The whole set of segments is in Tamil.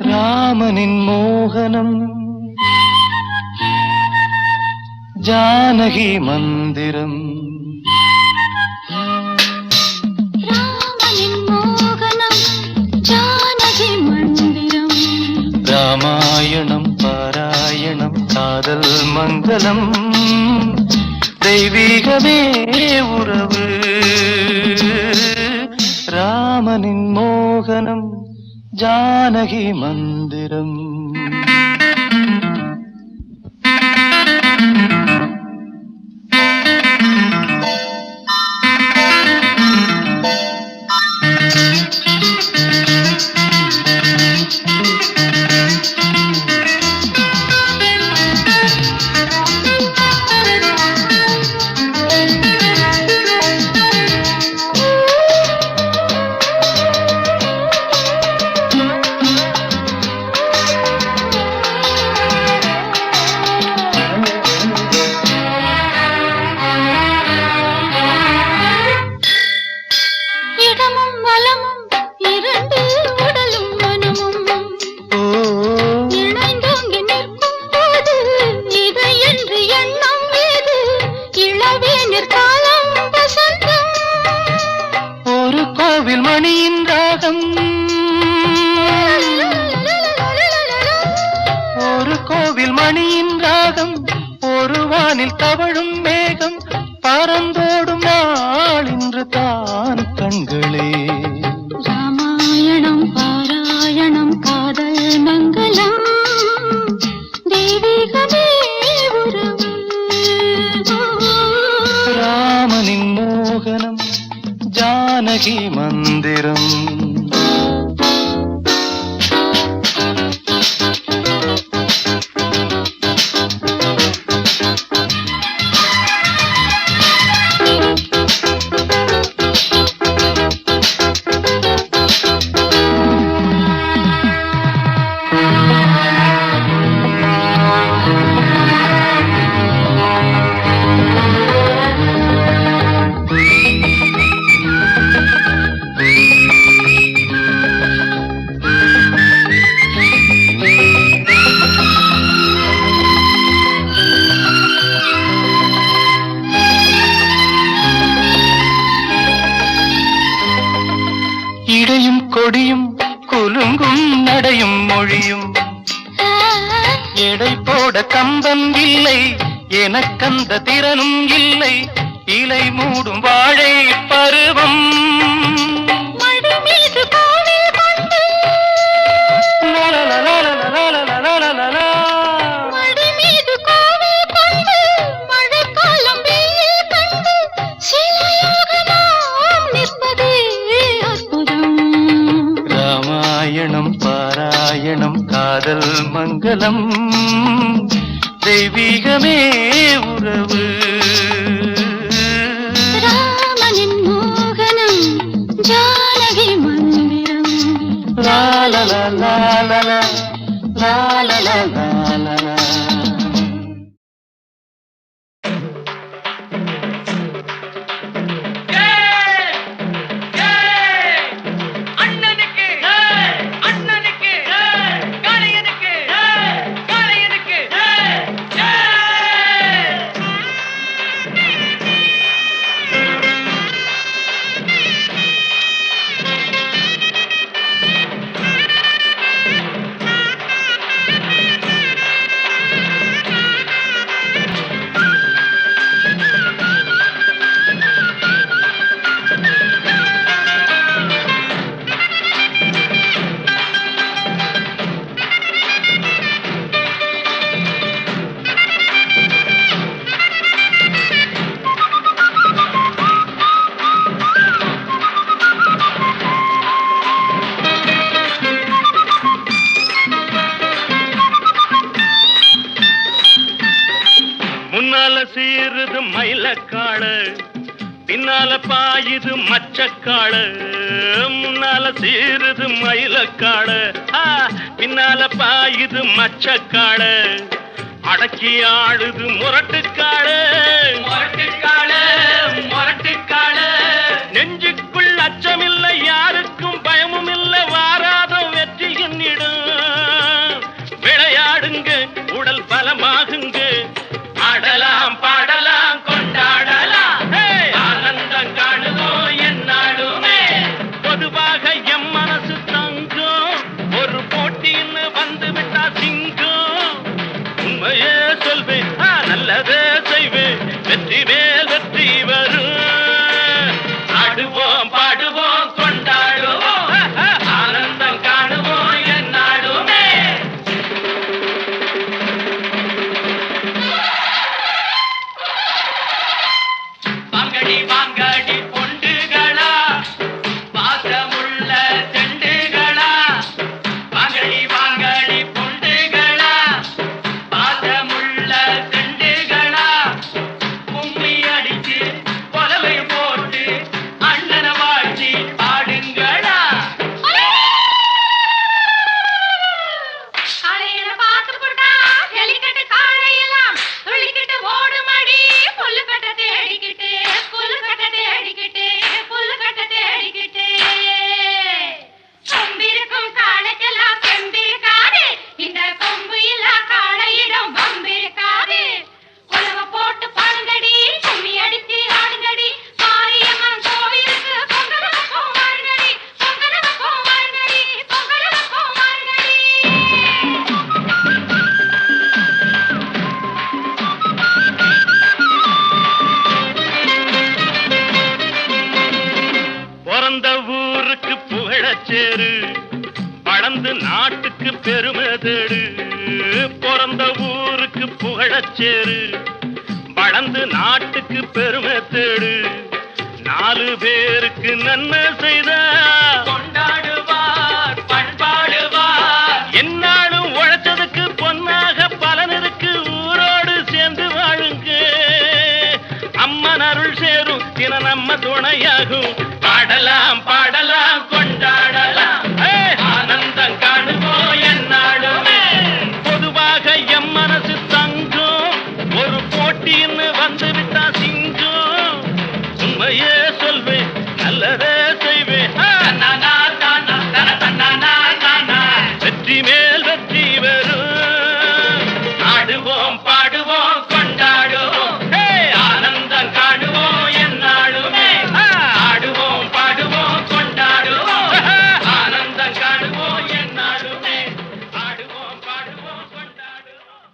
ராமனின் மோகனம் ஜானகி மந்திரம். ராமனின் மோகனம் ஜானகி மந்திரம். ராமாயணம் பாராயணம் காதல் மங்களம் தெய்வீகமே உறவு. ராமனின் மோகனம் ஜானகி மந்திரம். மணியின் ராகம் ஒரு கோவில் மணியின் ராகம் ஒரு வானில் தவழும் மேகம் பறந்தோடும் நாள் இன்று தான் கண்களே. ராமாயணம் பாராயணம் காதல் மங்களம் தெய்வீகமே உறவு. ராமனின் மோகனம் ஜானகி மந்திரம். இடையும் கொடியும் குலுங்கும் நடையும் மொழியும் எடை போட கம்பம் இல்லை எனக்கந்த திறனும் இல்லை இலை மூடும் வாழை பருவம். ராமாயணம் பாராயணம் காதல் மங்களம் தெய்வீகமே உறவு. ராமனின் மோகனம் ஜானகி மந்திரம். லாலலா லாலலா லாலலா லாலலா. பின்னால பாயுது மச்சக்காள, முன்னால சீருது மயிலக்காள. பின்னால பாயுது மச்சக்காள, அடக்கி ஆடுது முரட்டுக்காள. முரட்டுக்காள முரட்டுக்காள, நெஞ்சுக்குள் அச்சமில்லை, யாருக்கும் பயமும் இல்லை, வாராதம் வெற்றி என்னிடம். விளையாடுங்க, உடல் பலமாகுங்க, ஆடலாம் பாடலாம் கொண்டாடலாம், ஆனந்தம் காணுவோம் என்னாலுமே. பொதுவாக எம் மனசு தங்கம், ஒரு போட்டின்னு வந்து விட்டா சிங்கம். உண்மையே சொல்வேன், நல்லதே செய்வேன், வெற்றி மேல் வெற்றி வரும். ஆடுவோம் பாடுவோம் கொண்டாடுவோம், ஆனந்தம் காணுவோம் என்னாலுமே. வாங்கடி வாங்கடி பொண்டுகளா, பாசமுள்ள செண்டுகளா. வாங்கடி வாங்கடி பொண்டுகளா, பாசமுள்ள செண்டுகளா. கும்மி அடிச்சு கொலவை போட்டு அண்ணனை வாழ்த்தி பாடுங்களா. காலையில பார்த்து போட்டா ஜல்லிக்கட்டு காளையெல்லாம் துள்ளிக்கிட்டு ஓடுமடி. புல்லுக்கட்ட தேடிக்கிட்டு புல்லுக்கட்ட தேடிக்கிட்டு புல்லுக்கட்ட தேடிக்கிட்டு. கொம்பிருக்கும் காளைக்கெல்லாம் செம்பிருக்காது, இந்த கொம்பு இல்லா காளையிடம் வம்பிருக்காது. உலக போட்டு பாடுங்கடி, கும்மி அடிச்சு ஆடுங்கடி, மாரியம்மன் கோவிலுக்கு பொங்கலுக்கும் வாருங்கடி, பொங்கலுக்கும் வாருங்கடி, பொங்கலுக்கும் வாருங்கடி. பிறந்த ஊருக்கு புகழச்சேரு, வளர்ந்து நாட்டுக்கு பெருமை தேடு. பிறந்த ஊருக்கு புகழச்சேரு, வளர்ந்து நாட்டுக்கு பெருமை தேடு. 4 பேருக்கு நன்மை செய்த கொண்டாடுவார் பண்பாடுவார். என்னாலும் உழைச்சதுக்கு பொன்னாக பலன் இருக்கு, ஊரோடு சேர்ந்து வாழுங்க. அம்மன் அருள் சேரும் தின நம்ம துணையாகும். பாடலாம் பாடலாம் கொண்டாடலாம், ஆனந்தம் காணுவோம் என்னாலுமே. பொதுவாக எம் மனசு தங்கம், ஒரு போட்டின்னு வந்து விட்டா சிங்கம். உண்மையே சொல்வேன், நல்லதே செய்வேன், வெற்றி மேல் வெற்றி வரும். ஆடுவோம் பாடுவோம் கொண்டாடுவோம், ஆனந்தம் காணுவோம் என்னாலுமே. ஆடுவோம் பாடுவோம் கொண்டாடுவோம், ஆனந்தம் காணுவோம் என்னாலுமே. ஆடுவோம் பாடுவோம் கொண்டாடுவோம்.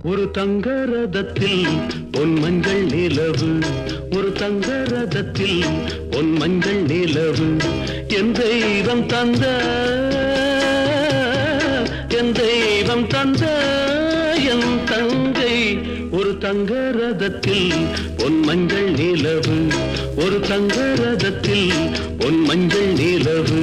ஒரு தங்க ரதத்தில் பொன் மஞ்சள் நிலவு, ஒரு தங்க ரதத்தில் பொன் மஞ்சள் நிலவு. என் தெய்வம் தந்த என் தெய்வம் தந்த என் தங்கை. ஒரு தங்க ரதத்தில் பொன் மஞ்சள் நிலவு, ஒரு தங்க ரதத்தில் பொன் மஞ்சள் நிலவு.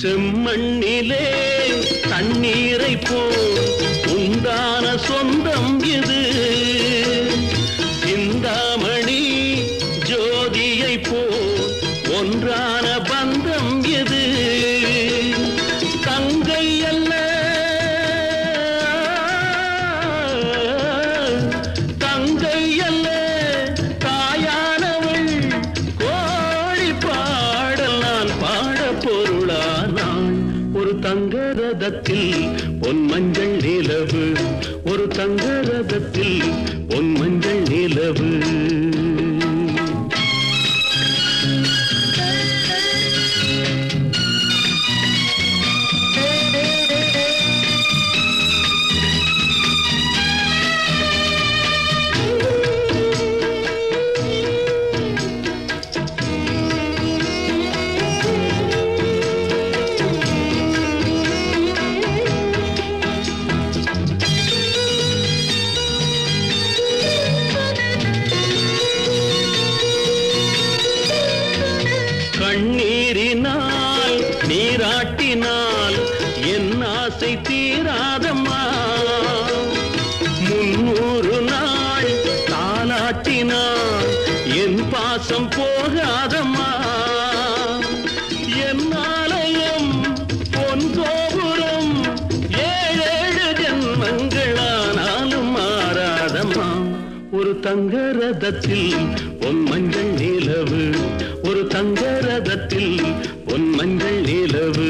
செம்மண்ணிலே தண்ணீரை போல் உண்டான சொந்தம் இது. சிந்தாமணி ஜோதியை போல் ஒன்றான பந்தம் இது. தங்கை அல்ல தங்கை அல்ல தாயானவள், ரதத்தில் பொன் மஞ்சள் நிலவு, ஒரு தங்க ரதத்தில் பொன் மஞ்சள் நிலவு. கண்ணீரினால் நீராட்டினால் என் ஆசை தீராதம்மா, 300 நாள் தாலாட்டினால் என் பாசம் போகாதம்மா. என் ஆலயம் பொன் கோபுரம் 7 ஜென்மங்களானாலும் மாறாதம்மா. ஒரு தங்க ரதத்தில் பொன் மஞ்சள் நிலவு, ஒரு தங்க ரதத்தில் பொன் மஞ்சள் நிலவு.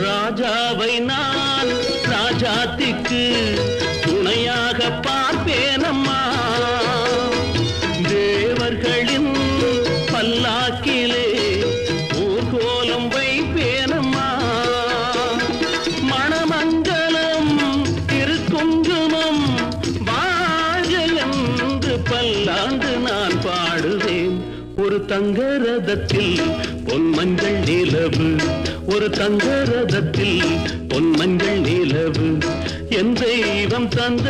ராஜாவை நான் ராஜாத்திக்கு துணையாக பார்ப்பேனம்மா, தேவர்களின் பல்லாக்கிலே ஊர்கோலம் வைப்பேனம்மா. மணமங்கலம் திருக்குங்குமம் வாழ்க என்று பல்லாண்டு நான் பாடுவேன். ஒரு தங்க ரதத்தில் பொன் மஞ்சள் நிலவு, ஒரு தங்க ரதத்தில் பொன் மஞ்சள் நிலவு. என் தெய்வம் தந்த,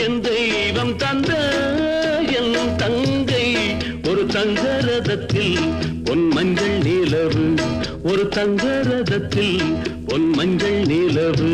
என் தெய்வம் தந்த என் தங்கை, ஒரு தங்க ரதத்தில் பொன் மஞ்சள் நிலவு, ஒரு தங்க ரதத்தில் பொன் மஞ்சள் நிலவு.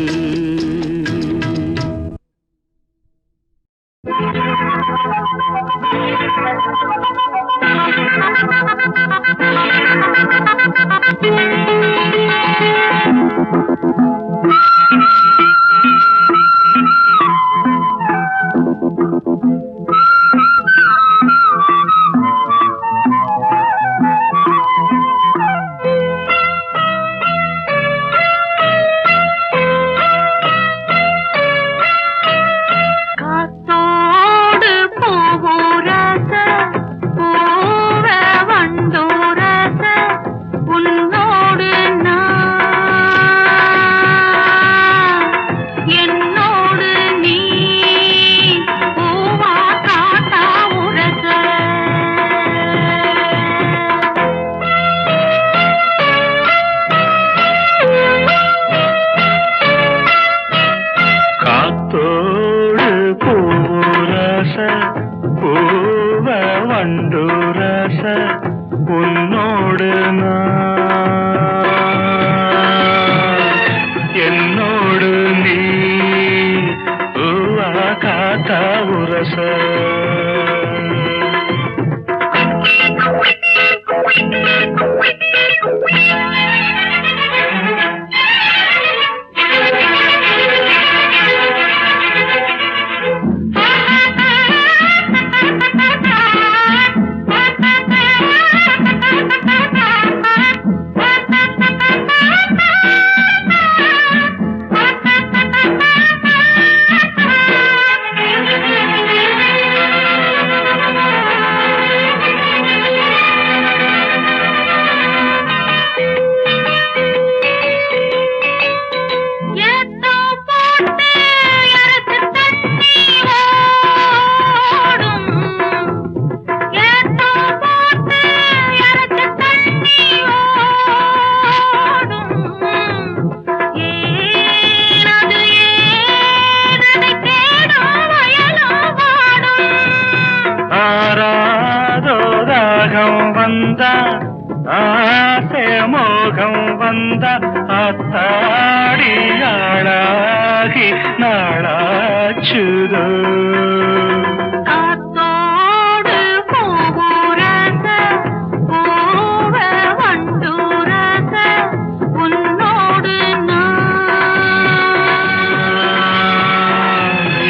வந்த ஆசை மோகம் வந்த ஆத்தாடி ஆளாகி நாளாச்சுதோ காத்தோடு பூவுரச பூவ வண்டுரச உன்னோடு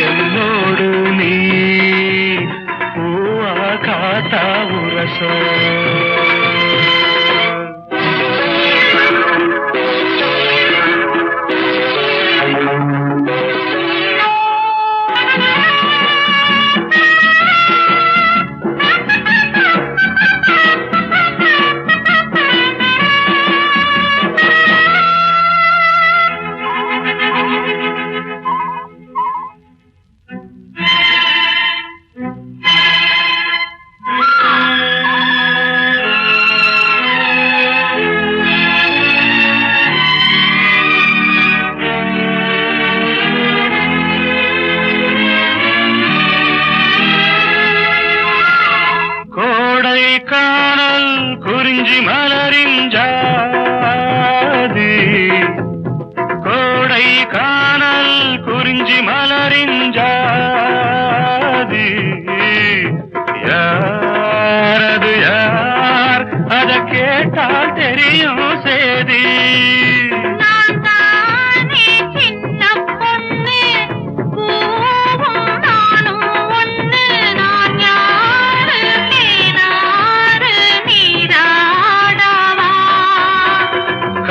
என்னோடு நீ பூவா காத்தா உரச காணல் குறிஞ்சி மலரின் ஜாதி கோடை காணல் குறிஞ்சி மலரின் ஜாதி யாரது யார் அத கேட்டால் தெரியும் சேதி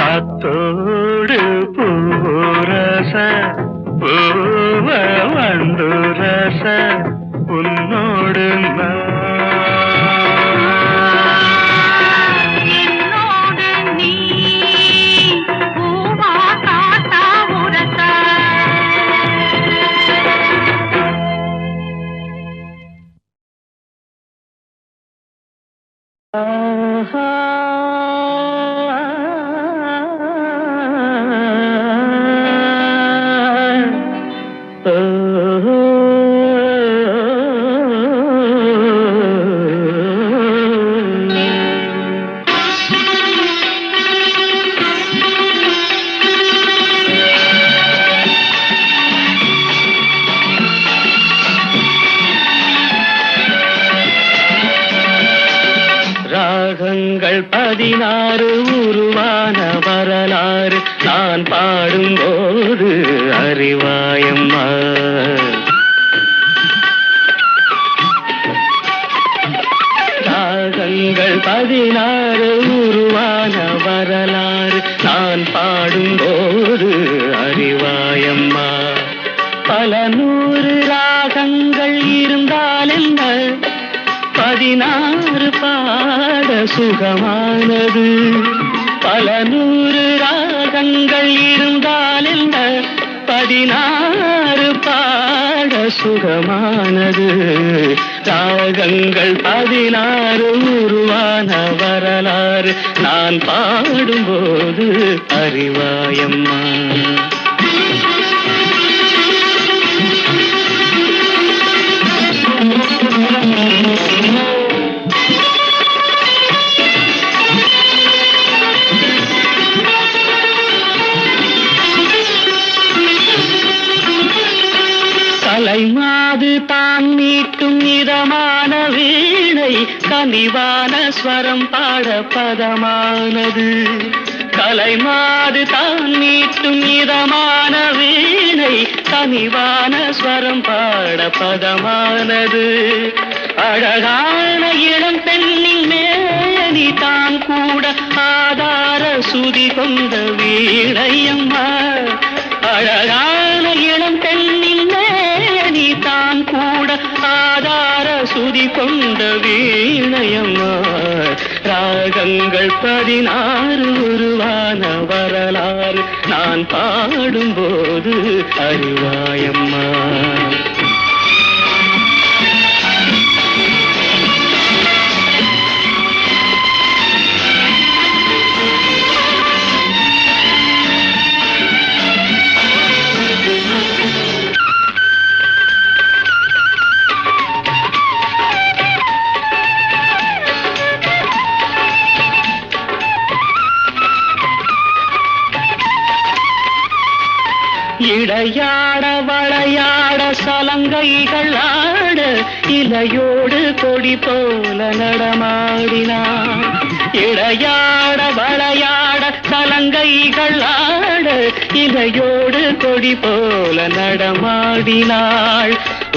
காத்தோடு பூரச பூவ வண்டுரச உன்னோடு என்னோடு நீ பூவா காத்தா உரச ராகங்கள் 16 உருவான வரலாறு நான் பாடும்போது அறிவாயம்மா ராகங்கள் 16 உருவான வரலாறு நான் பாடும்போது அறிவாயம்மா பல 100 ராகங்கள் இருந்தால் என்ன 16 பாட சுகமானது பல 100 ராகங்கள் இருந்தால் என்ன 16 பாட சுகமானது ராகங்கள் 16 உருவான வரலாறு நான் பாடும்போது அறிவாயம்மா கலைமாது தான் மீட்டும் இதமான வீணை கனிவான ஸ்வரம் பாட பதமானது கலைமாது தான் மீட்டும் இதமான வீணை கனிவான ஸ்வரம் பாட பதமானது அழகான இளம் பெண்ணின் மேனி தான் கூட ஆதார சுதி கொண்ட வீணையம்மா அழகான இளம் பெண்ணின் மேனி தான் கூட ஆதார சுதி கொண்ட வீணையம்மா ராகங்கள் 16 உருவான வரலாறு நான் பாடும்போது அறிவாயம்மா இடையாட வளையாட சலங்கைகள் ஆட இலையோடு கொடி போல நடமாடினாள். இடையாட வளையாட சலங்கைகள் ஆட இலையோடு கொடி போல நடமாடினாள்.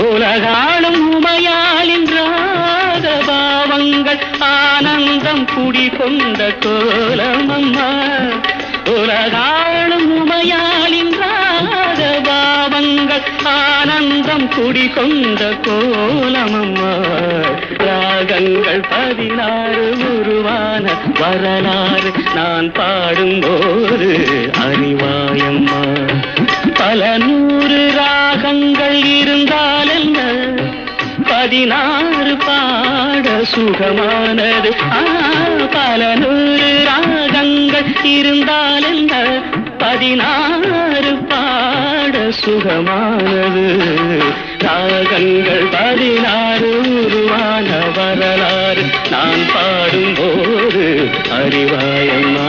உலகாளும் உமையாளின் ராக பாவங்கள் ஆனந்தம் குடிகொண்ட கோலமம்மா. உலகாளும் உமையாளின் ராக பாவங்கள் ஆனந்தம் குடிகொண்ட கோலமம்மா. ராகங்கள் 16 உருவான வரலாறு நான் பாடும்போது அறிவாயம்மா. பல 100 ராகங்கள் இருந்தால் என்ன, 16 பாட சுகமானது. பல 100 ராகங்கள் இருந்தால் என்ன, 16 பாட சுகமானது. ராகங்கள் 16 உருவான வரலாறு நான் பாடும்போது அறிவாயம்மா.